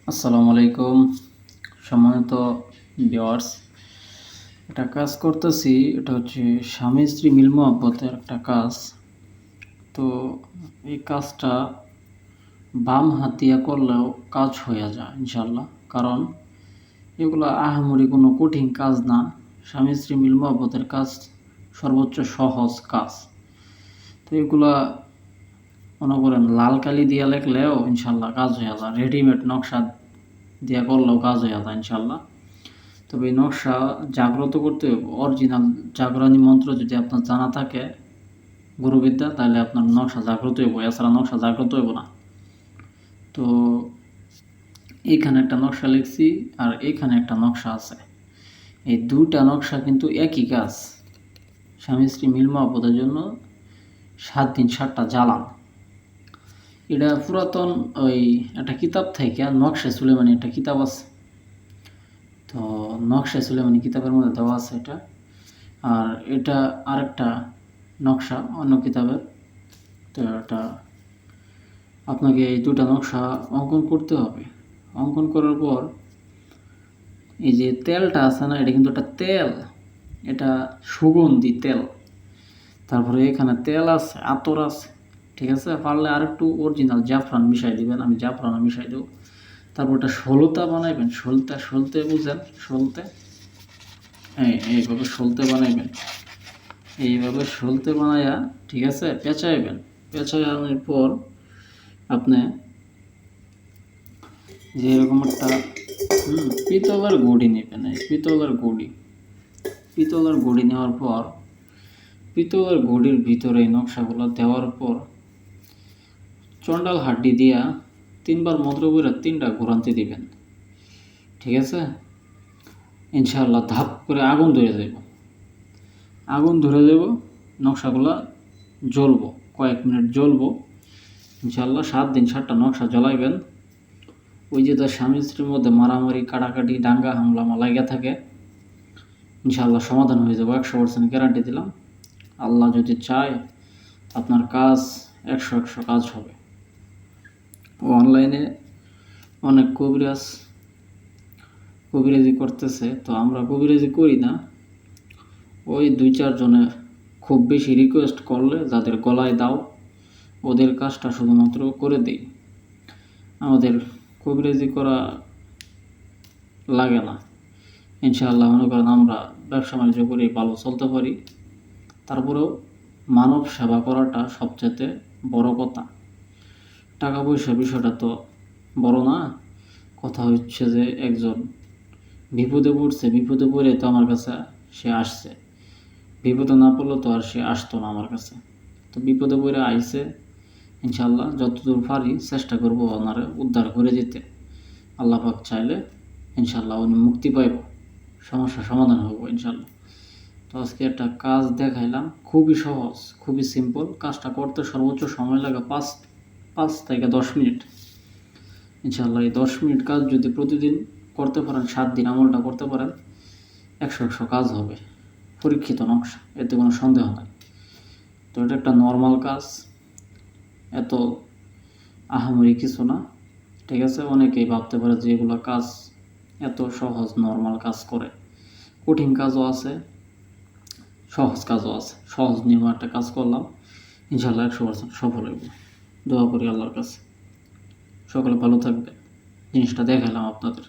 আসসালামু আলাইকুম সম্মানিত ভিউয়ার্স। একটা কাজ করতেছি, এটা হচ্ছে স্বামী স্ত্রী মিল মহব্বতের একটা কাজ। তো এই কাজটা বাম হাত দিয়া করলেও কাজ হয়ে যায় ইনশাল্লাহ, কারণ এগুলো আহামরি কোনো কঠিন কাজ না। স্বামী স্ত্রী মিল মহব্বতের কাজ সর্বোচ্চ সহজ কাজ। তো এগুলা মনে করেন লাল কালি দিয়া লেখলেও ইনশাল্লাহ কাজ হয়ে যায়, রেডিমেড নকশা দিয়া করলেও কাজ হয়ে যায় ইনশাল্লাহ। তবে এই নকশা জাগ্রত করতে হবে, অরিজিনাল জাগরণী মন্ত্র যদি আপনার জানা থাকে গুরুবিদ্যা, তাহলে আপনার নকশা জাগ্রত হইব, এছাড়া নকশা জাগ্রত হইব না। তো এইখানে একটা নকশা লিখছি আর এইখানে একটা নকশা আছে, এই দুইটা নকশা কিন্তু একই কাজ। স্বামী স্ত্রী মিল মহব্বতের জন্য 7 দিন 7টা জ্বালান। এটা পুরাতন ওই একটা কিতাব থেকে, নকশা সুলেমানি একটা কিতাব আছে, তো নকশা সুলেমানি কিতাবের মধ্যে দেওয়া আছে এটা। আর এটা আরেকটা নকশা অন্য কিতাবের। তো এটা আপনাকে এই দুটা নকশা অঙ্কন করতে হবে। অঙ্কন করার পর এই যে তেলটা আছে না, এটা কিন্তু একটা তেল, এটা সুগন্ধি তেল। তারপরে এখানে তেল আছে, আতর আছে, ঠিক আছে। পারলে আর একটু অরিজিনাল জাফরান মিশাই দিবেন, আমি জাফরান মিশাই দেবো। তারপর এটা সলতা বানাইবেন, সলতে বুঝেন, সলতে এইভাবে সলতে বানাইবেন, এইভাবে সলতে বানাইয়া, ঠিক আছে, পেঁচাইবেন। পেঁচানোর পর আপনি যে এরকম একটা পিতলের গুঁড়ি নেবেন। এই পিতলের গুঁড়ি নেওয়ার পর পিতলের গুঁড়ির ভিতরে এই নকশাগুলো দেওয়ার পর চন্ডাল হাড্ডি দিয়া 3বার মন্ত্র করে 3টা ঘোরান্তি দিবেন, ঠিক আছে। ইনশাআল্লাহ ধাপ করে আগুন ধরে যাব, নকশাগুলো জ্বলবো, কয়েক মিনিট জ্বলবো ইনশাআল্লাহ। 7 দিন 7টা নকশা জ্বলাইবেন। ওই যে তার স্বামী স্ত্রীর মধ্যে মারামারি কাটাকাটি দাঙ্গা হামলা লাগিয়া থাকে, ইনশাআল্লাহ সমাধান হয়ে যাবে, 100% গ্যারান্টি দিলাম। আল্লাহ যদি চায় আপনার কাজ 100 কাজ হবে। অনলাইনে অনেক কবিরাজি করতেছে, তো আমরা কবিরাজি করি না। ওই 2-4 জনে খুব বেশি রিকোয়েস্ট করলে যাদের গলায় দাও, ওদের কাজটা শুধুমাত্র করে দিই। আমাদের কবিরাজি করা লাগে না ইনশাআল্লাহ। মনে করেন আমরা ব্যবসা বাণিজ্য করে ভালো চলতে পারি। তারপরেও মানব সেবা করাটা সবচেয়ে বড় কথা। টাকা পয়সা বিষয়টা তো বড় না, কথা হচ্ছে যে একজন বিপদে পড়ছে, বিপদে পড়ে তো আমার কাছে সে আসছে, বিপদে না পড়লে তো আর সে আসতো না আমার কাছে। তো বিপদে পড়ে আইছে, ইনশাআল্লাহ যতদূর পারি চেষ্টা করবো ওনারে উদ্ধার করে দিতে। আল্লাহ পাক চাইলে ইনশাআল্লাহ উনি মুক্তি পাইব, সমস্যার সমাধান হবো ইনশাআল্লাহ। তো আজকে একটা কাজ দেখাইলাম, খুবই সহজ, খুবই সিম্পল। কাজটা করতে সর্বোচ্চ সময় লাগে 5 থেকে 10 মিনিট ইনশাআল্লাহ। এই 10 মিনিট কাজ যদি প্রতিদিন করতে পারেন, 7 দিন আমলটা করতে পারেন, 100 কাজ হবে। পরীক্ষিত নকশা, এতে কোনো সন্দেহ নাই। তো এটা একটা নর্মাল কাজ, এত আহামরি কিছু না, ঠিক আছে। অনেকেই ভাবতে পারে যে এগুলো কাজ এত সহজ, নর্মাল কাজ করে। কঠিন কাজও আছে, সহজ কাজও আছে। সহজ নিয়মে একটা কাজ করলাম, ইনশাআল্লাহ 100% সফল হইব। দোয়া করি আল্লাহর কাছে। সকলে ভালো থাকবে। জিনিসটা দেখালাম আপনাদের।